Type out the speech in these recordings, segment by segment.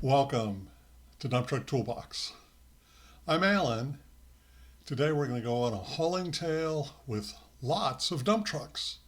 Welcome to Dump Truck Toolbox. I'm Alan. Today we're going to go on a hauling tale with lots of dump trucks.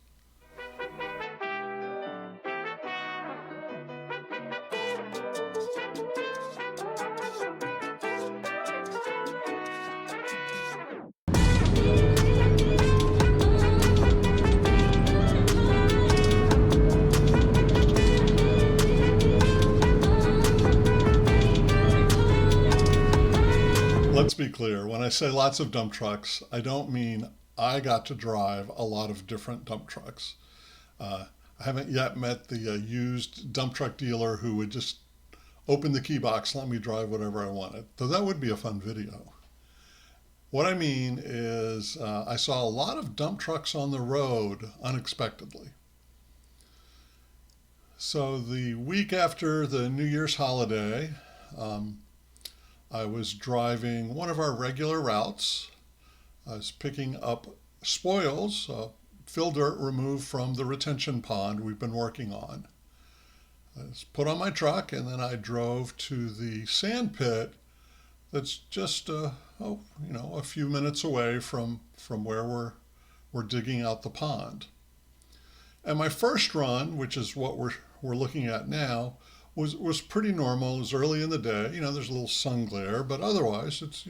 Let's be clear, when I say lots of dump trucks, I don't mean I got to drive a lot of different dump trucks. I haven't yet met the used dump truck dealer who would just open the key box, let me drive whatever I wanted, though that would be a fun video. What I mean is I saw a lot of dump trucks on the road unexpectedly. So the week after the New Year's holiday, I was driving one of our regular routes. I was picking up spoils, fill dirt removed from the retention pond we've been working on. I was put on my truck and then I drove to the sand pit that's just a few minutes away from where we're digging out the pond. And my first run, which is what we're looking at now, was pretty normal. It was early in the day. There's a little sun glare, but otherwise it's,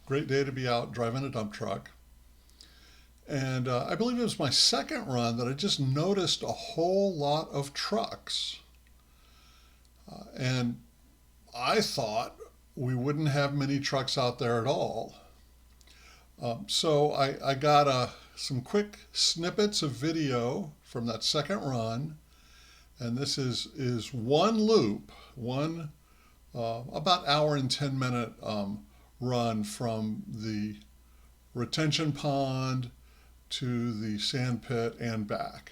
great day to be out driving a dump truck. And I believe it was my second run that I just noticed a whole lot of trucks. And I thought we wouldn't have many trucks out there at all. So I got some quick snippets of video from that second run. And this is one loop, about hour and 10-minute run from the retention pond to the sand pit and back.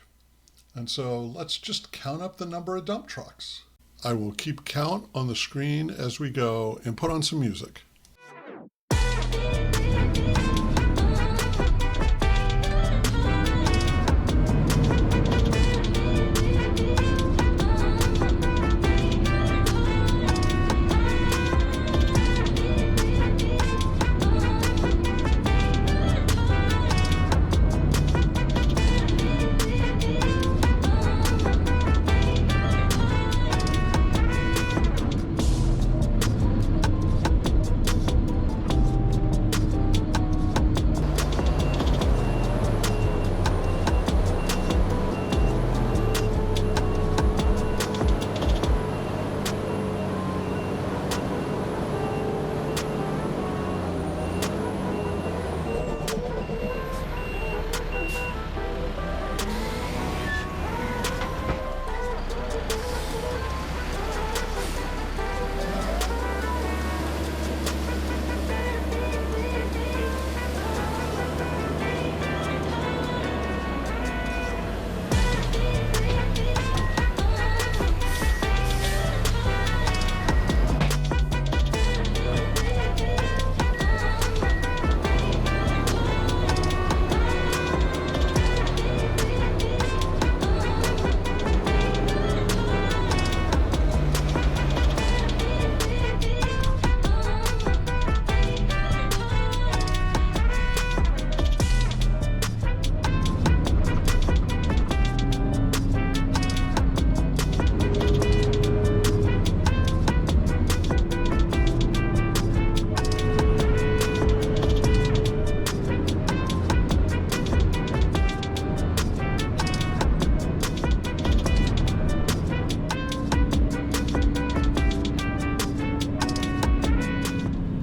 And so let's just count up the number of dump trucks. I will keep count on the screen as we go and put on some music.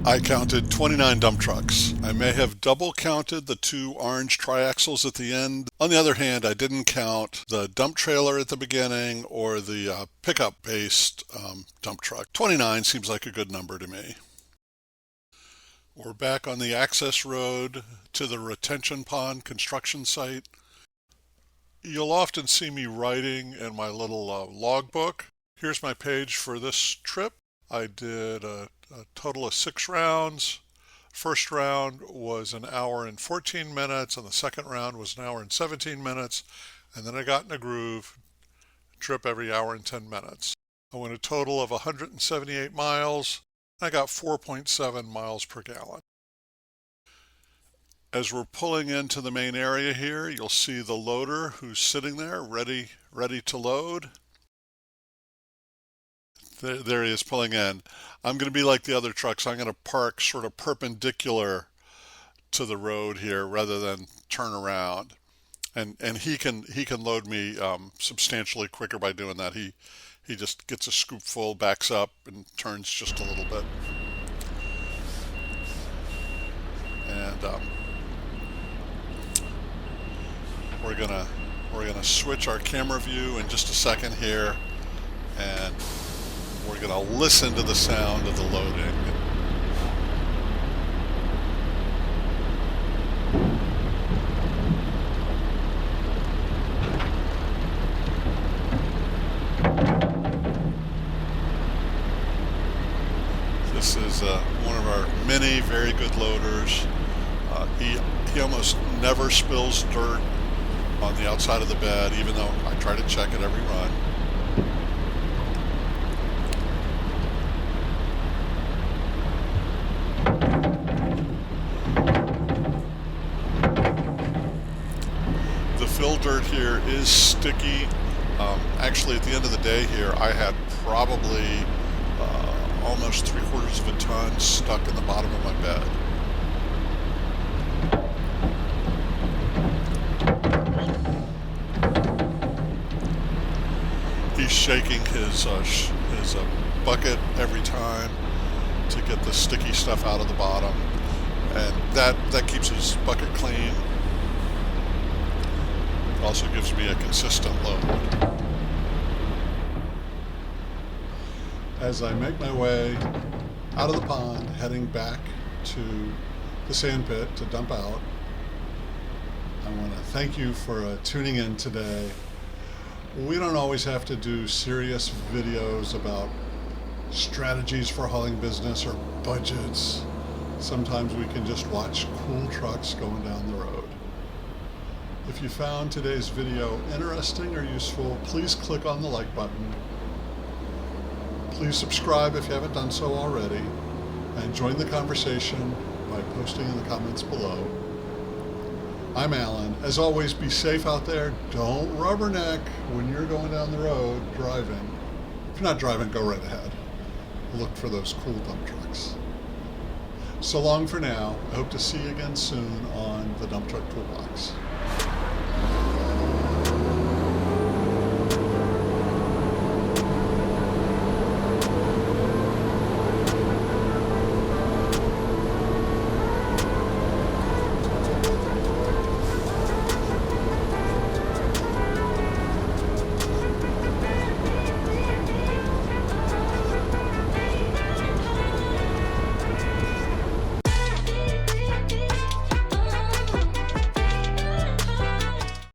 I counted 29 dump trucks. I may have double counted the 2 orange triaxles at the end. On the other hand, I didn't count the dump trailer at the beginning or the pickup-based dump truck. 29 seems like a good number to me. We're back on the access road to the retention pond construction site. You'll often see me writing in my little logbook. Here's my page for this trip. I did a total of 6 rounds. First round was an hour and 14 minutes, and the second round was an hour and 17 minutes. And then I got in a groove, trip every hour and 10 minutes. I went a total of 178 miles. I got 4.7 miles per gallon. As we're pulling into the main area here, you'll see the loader who's sitting there ready to load. There he is pulling in. I'm going to be like the other trucks. I'm going to park sort of perpendicular to the road here rather than turn around. And he can load me substantially quicker by doing that. He just gets a scoop full, backs up, and turns just a little bit. And we're gonna switch our camera view in just a second here, and we're gonna listen to the sound of the loading. This is one of our many very good loaders. He almost never spills dirt on the outside of the bed, even though I try to check it every run. The fill dirt here is sticky. Actually, at the end of the day here, I had probably almost 3/4 of a ton stuck in the bottom of my bed. He's shaking his bucket every time to get the sticky stuff out of the bottom, and that keeps his bucket clean. It also gives me a consistent load. As I make my way out of the pond, heading back to the sand pit to dump out, I want to thank you for tuning in today. We don't always have to do serious videos about strategies for hauling business or budgets. Sometimes we can just watch cool trucks going down the road. If you found today's video interesting or useful, please click on the like button. Please subscribe if you haven't done so already, and join the conversation by posting in the comments below. I'm Alan. As always, be safe out there. Don't rubberneck when you're going down the road driving. If you're not driving, go right ahead. Look for those cool dump trucks. So long for now. I hope to see you again soon on the Dump Truck Toolbox.